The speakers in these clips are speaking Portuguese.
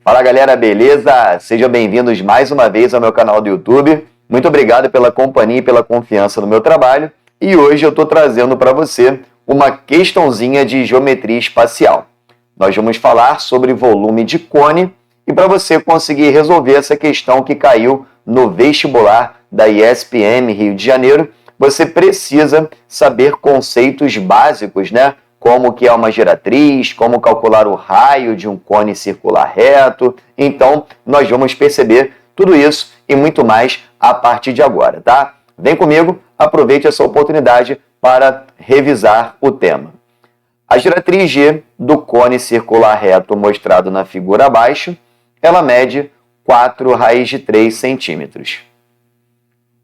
Fala galera, beleza? Sejam bem-vindos mais uma vez ao meu canal do YouTube. Muito obrigado pela companhia e pela confiança no meu trabalho. E hoje eu estou trazendo para você uma questãozinha de geometria espacial. Nós vamos falar sobre volume de cone e para você conseguir resolver essa questão que caiu no vestibular da ESPM Rio de Janeiro, você precisa saber conceitos básicos, né? Como que é uma geratriz, como calcular o raio de um cone circular reto. Então, nós vamos perceber tudo isso e muito mais a partir de agora, tá? Vem comigo, aproveite essa oportunidade para revisar o tema. A geratriz G do cone circular reto mostrado na figura abaixo, ela mede 4 raiz de 3 centímetros.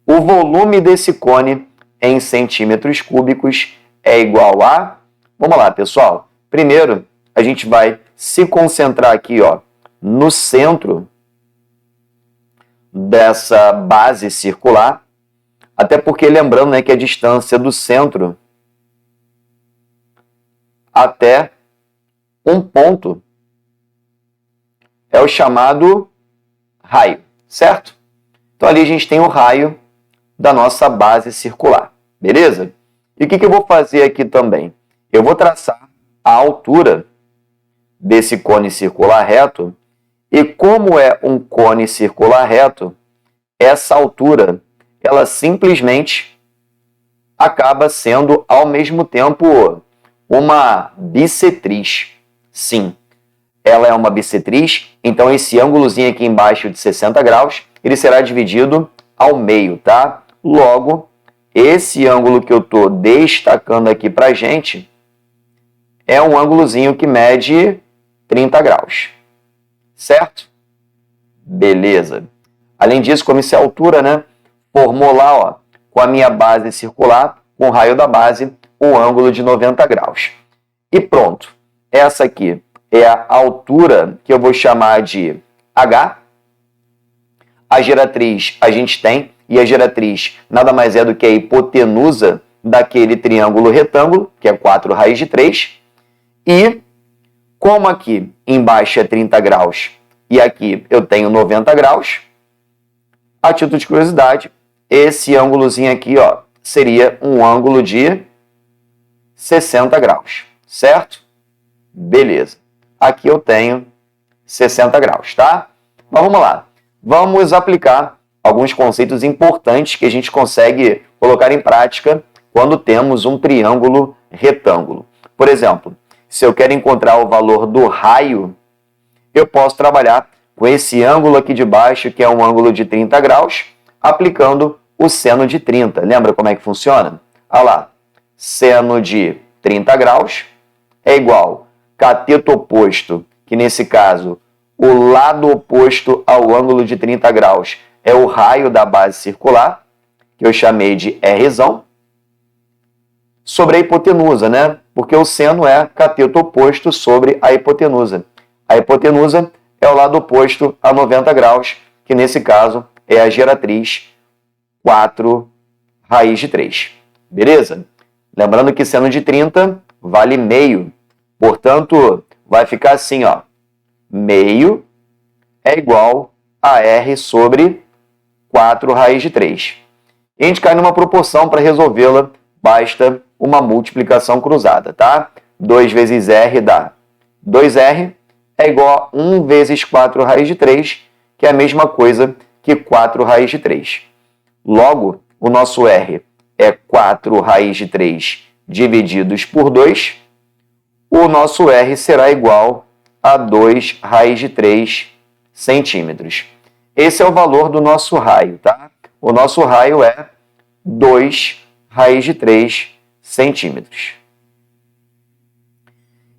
O volume desse cone em centímetros cúbicos é igual a... Vamos lá, pessoal. Primeiro, a gente vai se concentrar aqui, ó, no centro dessa base circular, até porque lembrando, né, que a distância do centro até um ponto é o chamado raio, certo? Então ali a gente tem o raio da nossa base circular, beleza? E o que eu vou fazer aqui também? Eu vou traçar a altura desse cone circular reto e como é um cone circular reto, essa altura, ela simplesmente acaba sendo ao mesmo tempo uma bissetriz. Sim, ela é uma bissetriz, então esse ângulozinho aqui embaixo de 60 graus, ele será dividido ao meio, tá? Logo, esse ângulo que eu estou destacando aqui pra gente é um ângulozinho que mede 30 graus, certo? Beleza. Além disso, como isso é altura, né? Formou lá, ó, com a minha base circular, com o raio da base, um ângulo de 90 graus. E pronto. Essa aqui é a altura que eu vou chamar de H. A geratriz a gente tem, e a geratriz nada mais é do que a hipotenusa daquele triângulo retângulo, que é 4 raiz de 3. E como aqui embaixo é 30 graus e aqui eu tenho 90 graus, a título de curiosidade, esse ângulozinho aqui, ó, seria um ângulo de 60 graus, certo? Beleza. Aqui eu tenho 60 graus, tá? Mas vamos lá. Vamos aplicar alguns conceitos importantes que a gente consegue colocar em prática quando temos um triângulo retângulo. Por exemplo, se eu quero encontrar o valor do raio, eu posso trabalhar com esse ângulo aqui de baixo, que é um ângulo de 30 graus, aplicando o seno de 30. Lembra como é que funciona? Olha lá, seno de 30 graus é igual cateto oposto, que nesse caso, o lado oposto ao ângulo de 30 graus é o raio da base circular, que eu chamei de Rzão, sobre a hipotenusa, né? Porque o seno é cateto oposto sobre a hipotenusa. A hipotenusa é o lado oposto a 90 graus, que nesse caso é a geratriz 4 raiz de 3. Beleza? Lembrando que seno de 30 vale meio. Portanto, vai ficar assim, ó. Meio é igual a R sobre 4 raiz de 3. E a gente cai numa proporção para resolvê-la, basta uma multiplicação cruzada, tá? 2 vezes R dá 2R, é igual a 1 vezes 4 raiz de 3, que é a mesma coisa que 4 raiz de 3. Logo, o nosso R é 4 raiz de 3 divididos por 2. O nosso R será igual a 2 raiz de 3 centímetros. Esse é o valor do nosso raio, tá? O nosso raio é 2 raiz de 3 centímetros.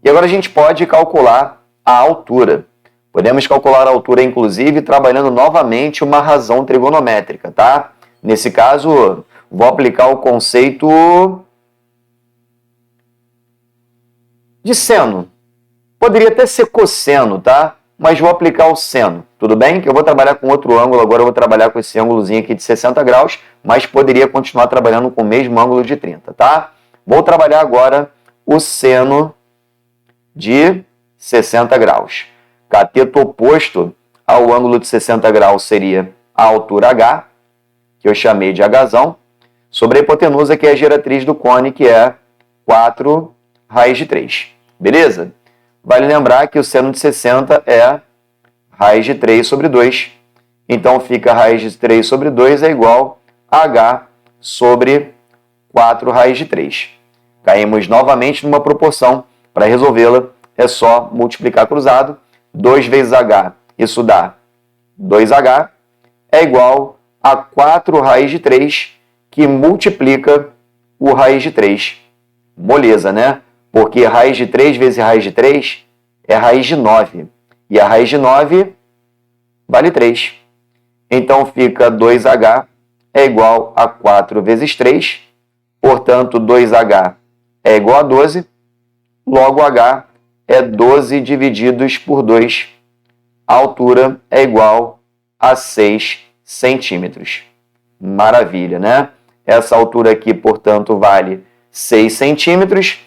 E agora a gente pode calcular a altura. Podemos calcular a altura, inclusive, trabalhando novamente uma razão trigonométrica, tá? Nesse caso, vou aplicar o conceito de seno. Poderia até ser cosseno, tá? Mas vou aplicar o seno, tudo bem? Que eu vou trabalhar com outro ângulo, agora eu vou trabalhar com esse ângulozinho aqui de 60 graus, mas poderia continuar trabalhando com o mesmo ângulo de 30, tá? Vou trabalhar agora o seno de 60 graus. cateto oposto ao ângulo de 60 graus seria a altura H, que eu chamei de Hzão, sobre a hipotenusa, que é a geratriz do cone, que é 4 raiz de 3. Beleza? Vale lembrar que o seno de 60 é raiz de 3 sobre 2. Então, fica raiz de 3 sobre 2 é igual a H sobre 4 raiz de 3. Caímos novamente numa proporção. Para resolvê-la, é só multiplicar cruzado. 2 vezes H, isso dá 2H, é igual a 4 raiz de 3, que multiplica o raiz de 3. Moleza, né? Porque raiz de 3 vezes raiz de 3 é raiz de 9. E a raiz de 9 vale 3. Então, fica 2H é igual a 4 vezes 3. Portanto, 2H é igual a 12. Logo, H é 12 divididos por 2. A altura é igual a 6 centímetros. Maravilha, né? Essa altura aqui, portanto, vale 6 centímetros.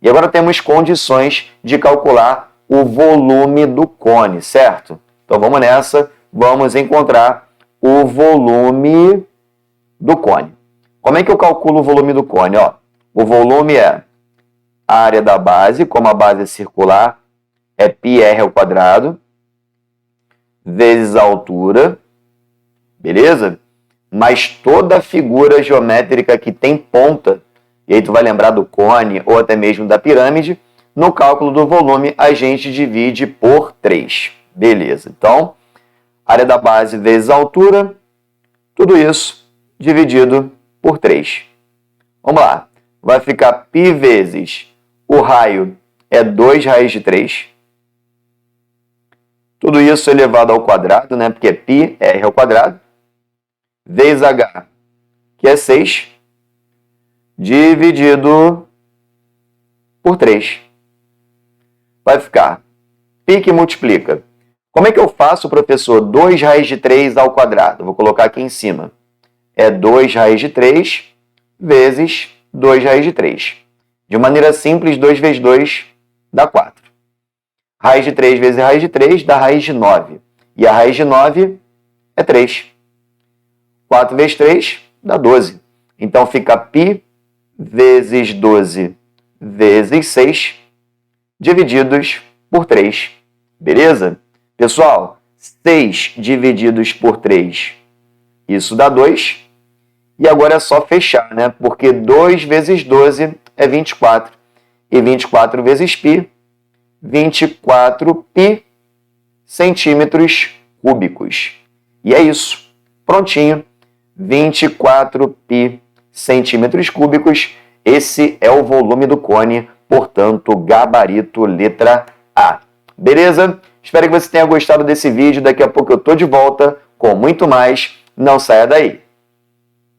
E agora temos condições de calcular o volume do cone, certo? Então, vamos nessa. Vamos encontrar o volume do cone. Como é que eu calculo o volume do cone? Ó, o volume é a área da base, como a base é circular, é πr², vezes a altura, beleza? Mas toda figura geométrica que tem ponta, e aí tu vai lembrar do cone ou até mesmo da pirâmide, no cálculo do volume a gente divide por 3. Beleza, então, área da base vezes a altura, tudo isso dividido por 3. Vamos lá, vai ficar π vezes o raio é 2 raiz de 3. Tudo isso elevado ao quadrado, né? Porque π é r², vezes h, que é 6, dividido por 3. Vai ficar π que multiplica. Como é que eu faço, professor? 2 raiz de 3 ao quadrado. Vou colocar aqui em cima. É 2 raiz de 3 vezes 2 raiz de 3. De maneira simples, 2 vezes 2 dá 4. Raiz de 3 vezes raiz de 3 dá raiz de 9. E a raiz de 9 é 3. 4 vezes 3 dá 12. Então, fica π vezes 12 vezes 6, divididos por 3. Beleza? Pessoal, 6 divididos por 3, isso dá 2. E agora é só fechar, né? Porque 2 vezes 12 é 24. E 24 vezes π, 24 π centímetros cúbicos. E é isso. Prontinho. 24 π centímetros cúbicos. Esse é o volume do cone, portanto, gabarito letra A. Beleza? Espero que você tenha gostado desse vídeo. Daqui a pouco eu tô de volta com muito mais. Não saia daí.